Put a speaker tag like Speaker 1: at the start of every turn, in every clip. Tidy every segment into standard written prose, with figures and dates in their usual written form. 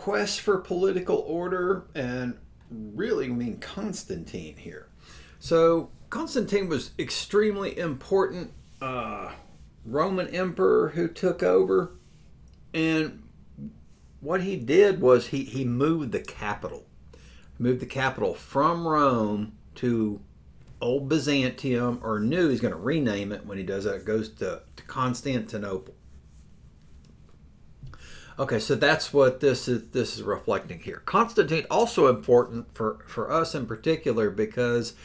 Speaker 1: quest for political order, and really mean Constantine here. So Constantine was extremely important Roman emperor who took over, and what he did was he moved the capital. Moved the capital from Rome to Old Byzantium, or new, he's going to rename it when he does that. It goes to Constantinople. Okay, so that's what this is reflecting here. Constantine also important for us in particular because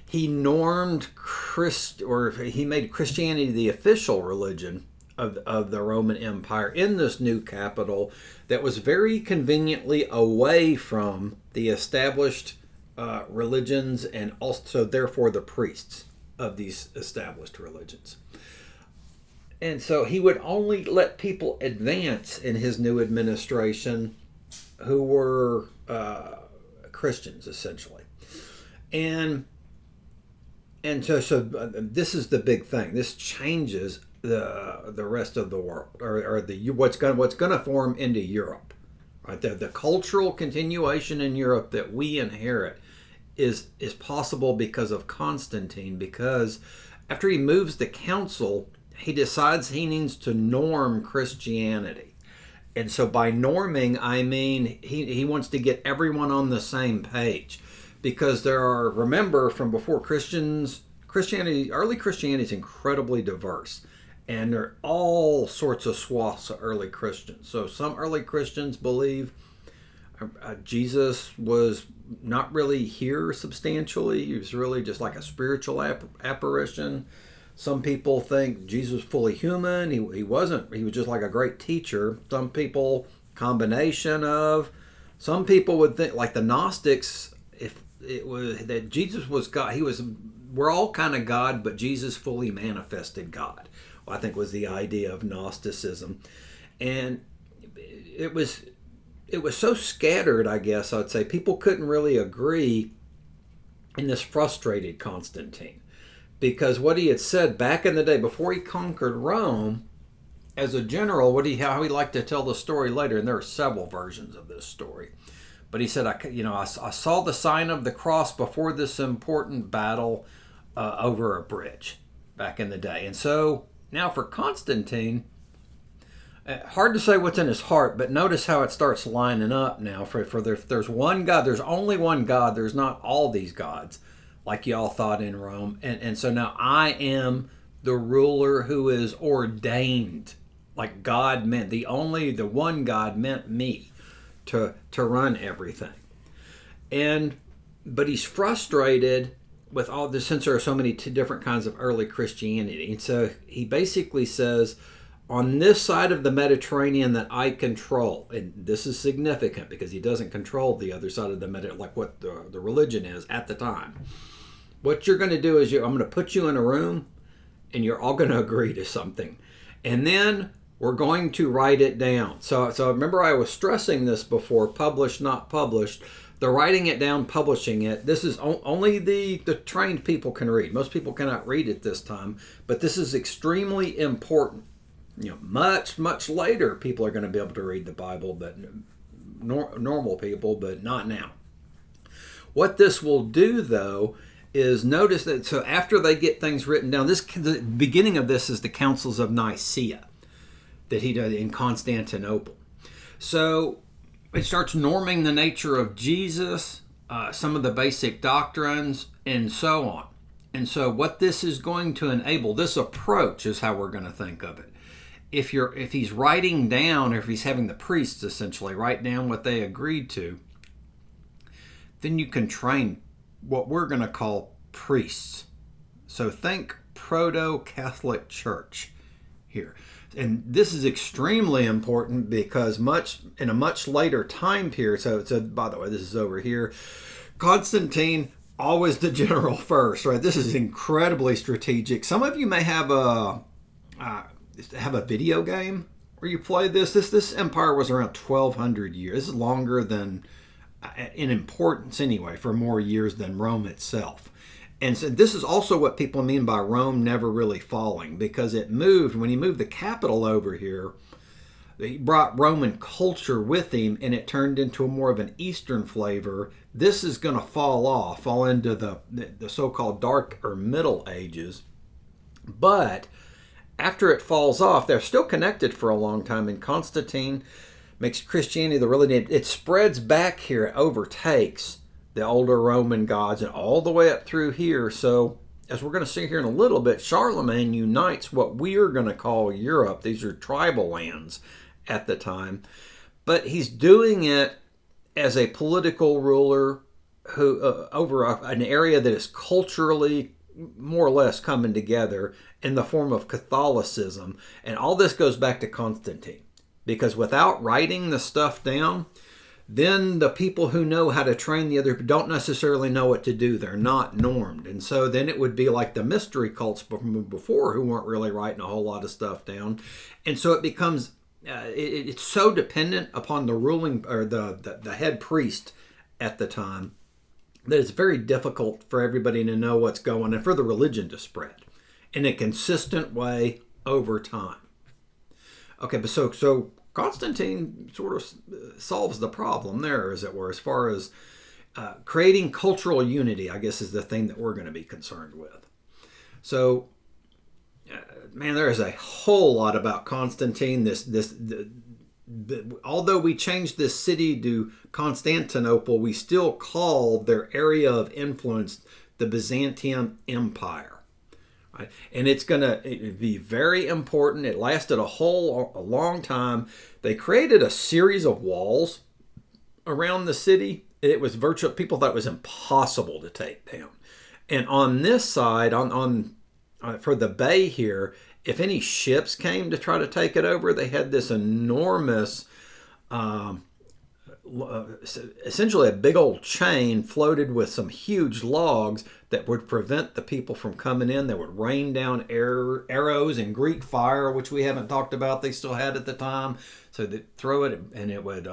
Speaker 1: he normed he made Christianity the official religion of the Roman Empire in this new capital that was very conveniently away from the established religions, and also therefore the priests of these established religions. And so he would only let people advance in his new administration who were Christians, essentially. And so this is the big thing. This changes the rest of the world, or what's going to form into Europe. Right, the cultural continuation in Europe that we inherit is possible because of Constantine. Because after he moves the council, he decides he needs to norm Christianity. And so by norming, I mean he wants to get everyone on the same page. Because remember from before, early Christianity is incredibly diverse. And there are all sorts of swaths of early Christians. So some early Christians believe Jesus was not really here substantially. He was really just like a spiritual apparition. Some people think Jesus was fully human. He wasn't. He was just like a great teacher. Some people, combination of. Some people would think, like the Gnostics, if it was that Jesus was God. We're all kind of God, but Jesus fully manifested God. I think was the idea of Gnosticism. And it was so scattered, I guess I'd say, people couldn't really agree, and this frustrated Constantine. Because what he had said back in the day, before he conquered Rome, as a general, how he liked to tell the story later, and there are several versions of this story, but he said, I saw the sign of the cross before this important battle over a bridge back in the day. And so now for Constantine, hard to say what's in his heart, but notice how it starts lining up now. There's one God, there's only one God, there's not all these gods like y'all thought in Rome. And so now I am the ruler who is ordained, like God meant, the one God meant me to run everything. But he's frustrated with all this, since there are so many different kinds of early Christianity. And so he basically says, on this side of the Mediterranean that I control, and this is significant because he doesn't control the other side of the Mediterranean, like what the religion is at the time. What you're going to do is I'm going to put you in a room, and you're all going to agree to something. And then we're going to write it down. So remember I was stressing this before, published, not published. The writing it down, publishing it, this is only the trained people can read. Most people cannot read at this time, but this is extremely important. Much, much later, people are going to be able to read the Bible, but normal people, but not now. What this will do, though, is notice that, so after they get things written down, the beginning of this is the Councils of Nicaea that he did in Constantinople. So it starts norming the nature of Jesus, some of the basic doctrines, and so on. And so what this is going to enable, this approach is how we're going to think of it. If he's writing down, or if he's having the priests essentially write down what they agreed to, then you can train what we're going to call priests. So think proto-Catholic Church here. And this is extremely important because in a much later time period, so by the way, this is over here, Constantine, always the general first, right? This is incredibly strategic. Some of you may have a video game where you play this. This empire was around 1,200 years. This is longer than, in importance anyway, for more years than Rome itself. And so this is also what people mean by Rome never really falling, because it moved, when he moved the capital over here, he brought Roman culture with him, and it turned into a more of an Eastern flavor. This is going to fall into the so-called Dark or Middle Ages. But after it falls off, they're still connected for a long time, and Constantine makes Christianity the religion. It spreads back here, it overtakes the older Roman gods and all the way up through here. So, as we're going to see here in a little bit, Charlemagne unites what we're going to call Europe. These are tribal lands at the time. But he's doing it as a political ruler who over an area that is culturally more or less coming together in the form of Catholicism. And all this goes back to Constantine. Because without writing the stuff down, then the people who know how to train the other don't necessarily know what to do. They're not normed. And so then it would be like the mystery cults before who weren't really writing a whole lot of stuff down. And so it becomes, it's so dependent upon the ruling or the head priest at the time that it's very difficult for everybody to know what's going on and for the religion to spread in a consistent way over time. Okay, but so Constantine sort of solves the problem there, as it were, as far as creating cultural unity, I guess, is the thing that we're going to be concerned with. So, man, there is a whole lot about Constantine. Although we changed this city to Constantinople, we still call their area of influence the Byzantium Empire. Right? And it's going to be very important. It lasted a long time. They created a series of walls around the city. It was virtually, people thought it was impossible to take down. And on this side, for the bay here, if any ships came to try to take it over, they had this enormous, essentially a big old chain floated with some huge logs that would prevent the people from coming in. They would rain down arrows and Greek fire, which we haven't talked about. They still had at the time. So they'd throw it and it would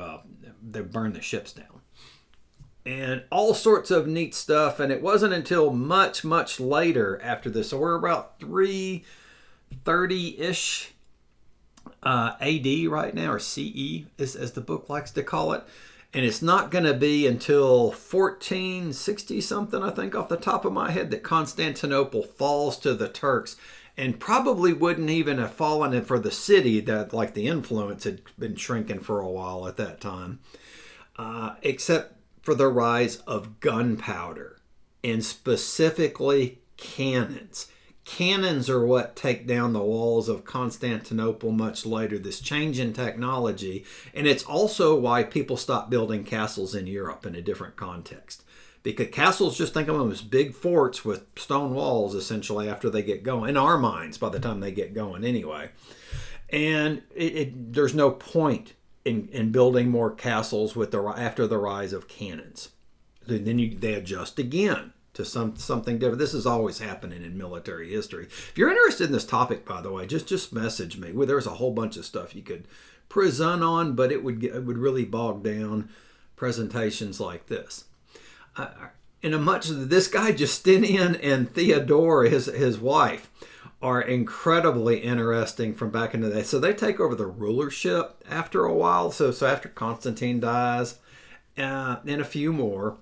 Speaker 1: they'd burn the ships down. And all sorts of neat stuff. And it wasn't until much, much later after this. So we're about 330-ish AD right now, or CE, as the book likes to call it. And it's not going to be until 1460 something, I think, off the top of my head, that Constantinople falls to the Turks, and probably wouldn't even have fallen in for the city, that like the influence had been shrinking for a while at that time, except for the rise of gunpowder, and specifically cannons. Cannons are what take down the walls of Constantinople much later, this change in technology. And it's also why people stop building castles in Europe in a different context. Because castles, just think of them as big forts with stone walls, essentially, after they get going. In our minds, by the time they get going anyway. And there's no point in building more castles after the rise of cannons. Then they adjust again to something different. This is always happening in military history. If you're interested in this topic, by the way, just message me. Well, there's a whole bunch of stuff you could present on, but it would really bog down presentations like this. This guy Justinian and Theodora, his wife, are incredibly interesting from back in the day. So they take over the rulership after a while. So after Constantine dies, and a few more.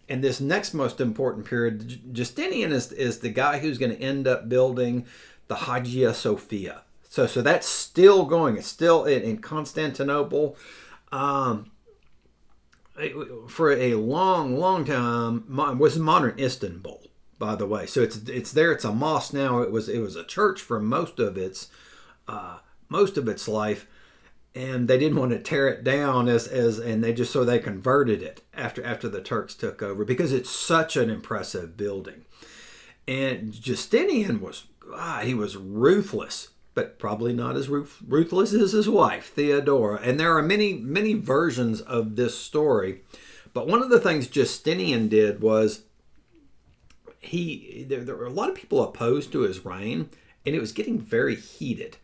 Speaker 1: And this next most important period, Justinian is the guy who's going to end up building the Hagia Sophia. So that's still going. It's still in Constantinople. For a long, long time, was modern Istanbul, by the way. So it's there. It's a mosque now. It was a church for most of its life. And they didn't want to tear it down and they converted it after the Turks took over, because it's such an impressive building. And Justinian was ruthless, but probably not as ruthless as his wife Theodora. And there are many versions of this story, but one of the things Justinian did was there were a lot of people opposed to his reign, and it was getting very heated.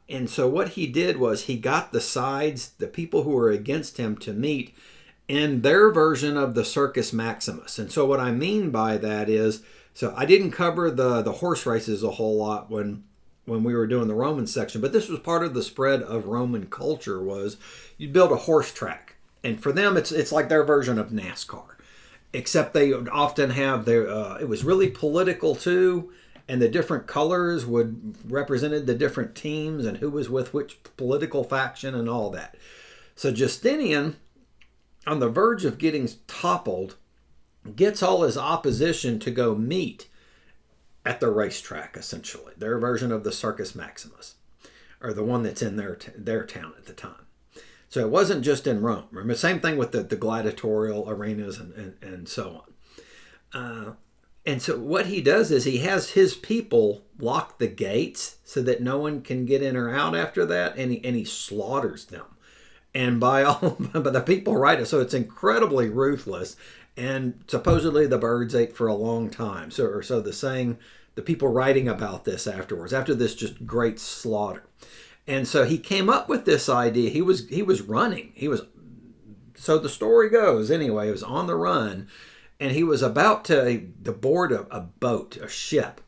Speaker 1: And so what he did was he got the people who were against him, to meet in their version of the Circus Maximus. And so what I mean by that is, so I didn't cover the horse races a whole lot when when we were doing the Roman section, but this was part of the spread of Roman culture. Was you'd build a horse track, and for them it's like their version of NASCAR, except they would often have their it was really political too, and the different colors would represented the different teams and who was with which political faction and all that. So Justinian, on the verge of getting toppled, gets all his opposition to go meet at the racetrack, essentially their version of the Circus Maximus, or the one that's in their town at the time. So it wasn't just in Rome. Remember, same thing with the gladiatorial arenas and so on. And so what he does is he has his people lock the gates so that no one can get in or out after that, and he slaughters them. And by the people, right? So it's incredibly ruthless. And supposedly the birds ate for a long time. So the saying, the people writing about this afterwards, after this just great slaughter. And so he came up with this idea. He was running. So the story goes anyway, he was on the run, and he was about to board a boat, a ship,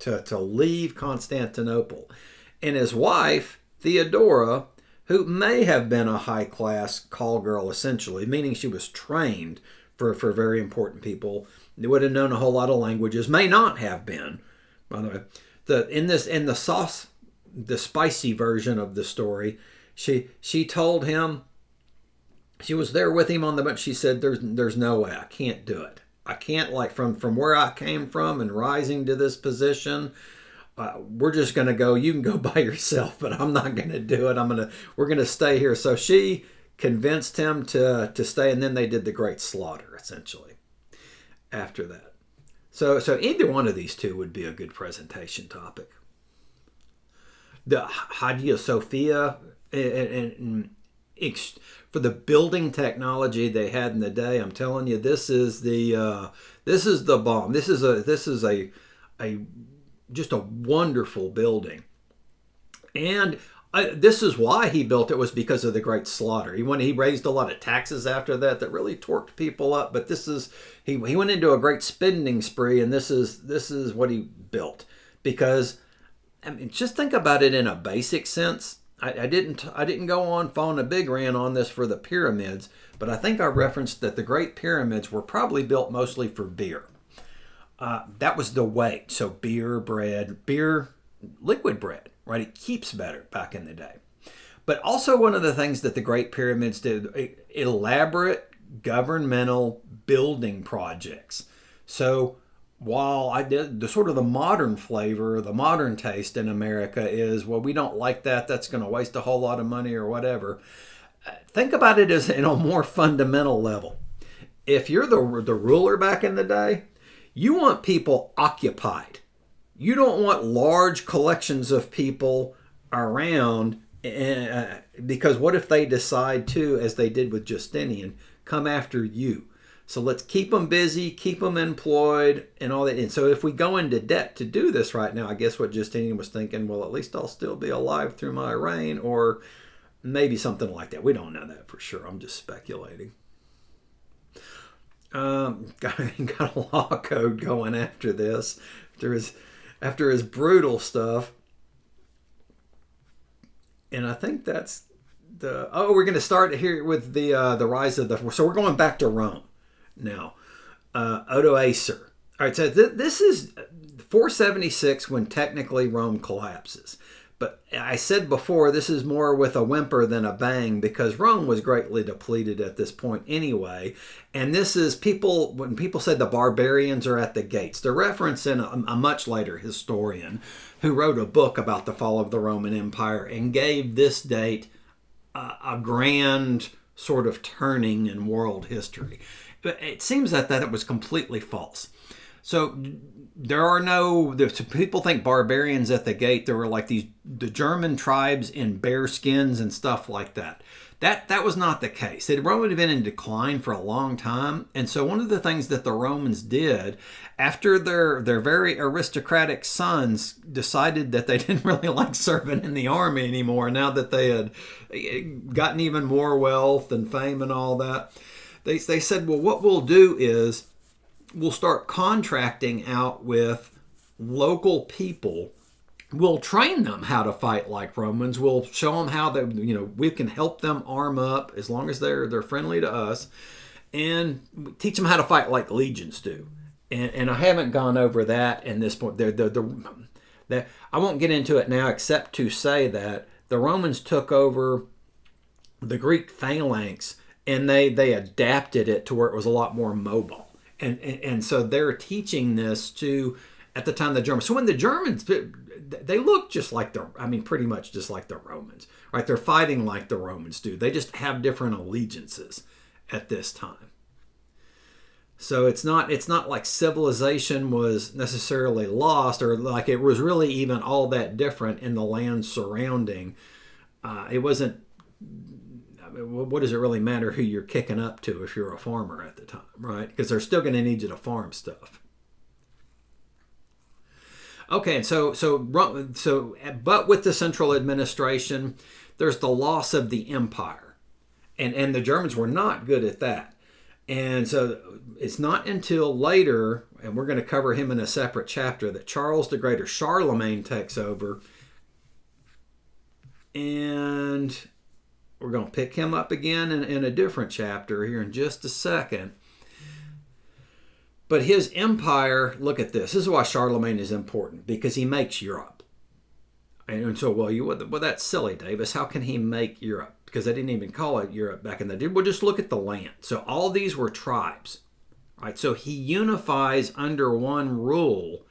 Speaker 1: to leave Constantinople. And his wife, Theodora, who may have been a high-class call girl essentially, meaning she was trained for very important people, they would have known a whole lot of languages, may not have been, by the way. In the spicy version of the story, she told him, she was there with him on the boat. She said, "There's no way, I can't do it. I can't, like from where I came from and rising to this position. We're just gonna go. You can go by yourself, but I'm not gonna do it. We're gonna stay here." So she convinced him to stay, and then they did the great slaughter essentially after that. So either one of these two would be a good presentation topic. The Hagia Sophia, and for the building technology they had in the day, I'm telling you, this is the bomb. This is a just a wonderful building, and this is why he built it, was because of the great slaughter. He raised a lot of taxes after that really torqued people up. But he went into a great spending spree, and this is what he built. Because I mean, just think about it in a basic sense. I didn't go on a big rant on this for the pyramids, but I think I referenced that the Great Pyramids were probably built mostly for beer. That was the way. So beer, liquid bread, right? It keeps better back in the day. But also one of the things that the Great Pyramids did, elaborate governmental building projects. So while I did the sort of the modern flavor, the modern taste in America is, well, we don't like that. That's going to waste a whole lot of money or whatever. Think about it as in a more fundamental level. If you're the ruler back in the day, you want people occupied. You don't want large collections of people around, because what if they decide to, as they did with Justinian, come after you? So let's keep them busy, keep them employed, and all that. And so if we go into debt to do this right now, I guess what Justinian was thinking, well, at least I'll still be alive through my reign, or maybe something like that. We don't know that for sure. I'm just speculating. Got a law code going after this, after his brutal stuff. And I think that's we're going to start here with the rise of so we're going back to Rome now. Odoacer. All right, so this is 476 when technically Rome collapses. But I said before, this is more with a whimper than a bang, because Rome was greatly depleted at this point anyway. And this is when people said the barbarians are at the gates, they're referencing a much later historian who wrote a book about the fall of the Roman Empire and gave this date a grand sort of turning in world history. But it seems that it was completely false. So people think barbarians at the gate. There were like the German tribes in bear skins and stuff like that. That was not the case. Rome had been in decline for a long time. And so one of the things that the Romans did after their very aristocratic sons decided that they didn't really like serving in the army anymore, now that they had gotten even more wealth and fame and all that, they said, well, what we'll do is we'll start contracting out with local people we'll train them how to fight like Romans. We'll show them how they, we can help them arm up as long as they're friendly to us, and teach them how to fight like legions do. And I haven't gone over that in this point. I won't get into it now, except to say that the Romans took over the Greek phalanx and they adapted it to where it was a lot more mobile. And so they're teaching this to, at the time, the Germans. So when the Germans, they look just like pretty much just like the Romans, right? They're fighting like the Romans do. They just have different allegiances at this time. So it's not like civilization was necessarily lost, or like it was really even all that different in the land surrounding. It wasn't. What does it really matter who you're kicking up to if you're a farmer at the time, right? Because they're still going to need you to farm stuff. Okay, but with the central administration, there's the loss of the empire, and the Germans were not good at that. And so it's not until later, and we're going to cover him in a separate chapter, that Charles the Great, or Charlemagne, takes over. And we're going to pick him up again in a different chapter here in just a second. But his empire, look at this. This is why Charlemagne is important, because he makes Europe. And so, well, that's silly, Davis. How can he make Europe? Because they didn't even call it Europe back in the day. Well, just look at the land. So all these were tribes, right? So he unifies under one rule,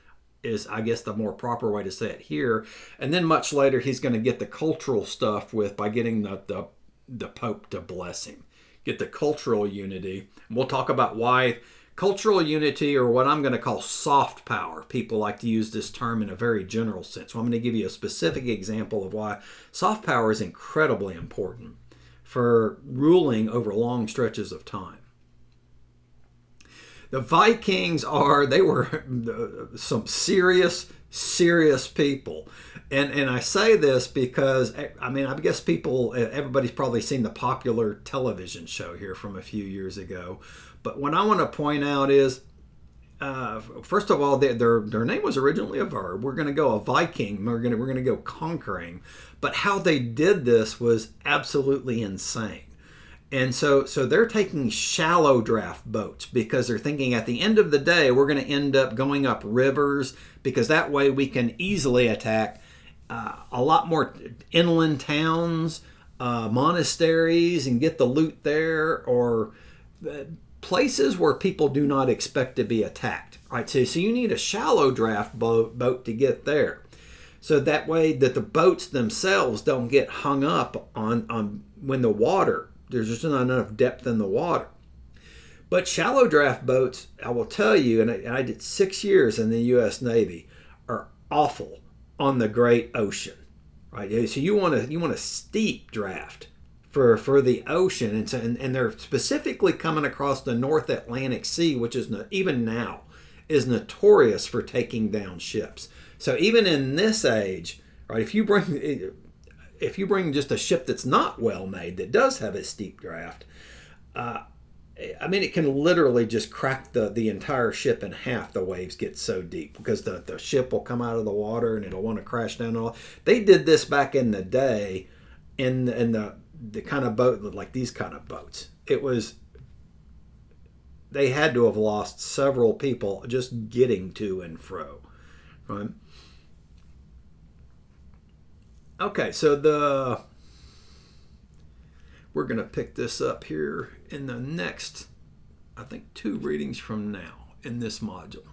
Speaker 1: is, I guess, the more proper way to say it here. And then much later, he's going to get the cultural stuff by getting the Pope to bless him. Get the cultural unity. And we'll talk about why cultural unity, or what I'm going to call soft power. People like to use this term in a very general sense. So I'm going to give you a specific example of why soft power is incredibly important for ruling over long stretches of time. The Vikings were some serious people. And I say this because, I guess everybody's probably seen the popular television show here from a few years ago. But what I want to point out is, first of all, their name was originally a verb. We're going to go a Viking. We're going to go conquering. But how they did this was absolutely insane. And so they're taking shallow draft boats, because they're thinking at the end of the day, we're going to end up going up rivers, because that way we can easily attack a lot more inland towns, monasteries, and get the loot there, or places where people do not expect to be attacked. Right? So you need a shallow draft boat to get there. So that way that the boats themselves don't get hung up on when the water, there's just not enough depth in the water. But shallow draft boats, I will tell you, and I did 6 years in the U.S. Navy, are awful on the great ocean. Right? So you want a steep draft for the ocean, and they're specifically coming across the North Atlantic Sea, which is even now is notorious for taking down ships. So even in this age, right, if you bring just a ship that's not well made, that does have a steep draft, it can literally just crack the entire ship in half. The waves get so deep, because the ship will come out of the water and it'll want to crash down. They did this back in the day in the kind of boat, like these kind of boats. They had to have lost several people just getting to and fro, right? Okay, so we're going to pick this up here in the next, I think, 2 readings from now in this module.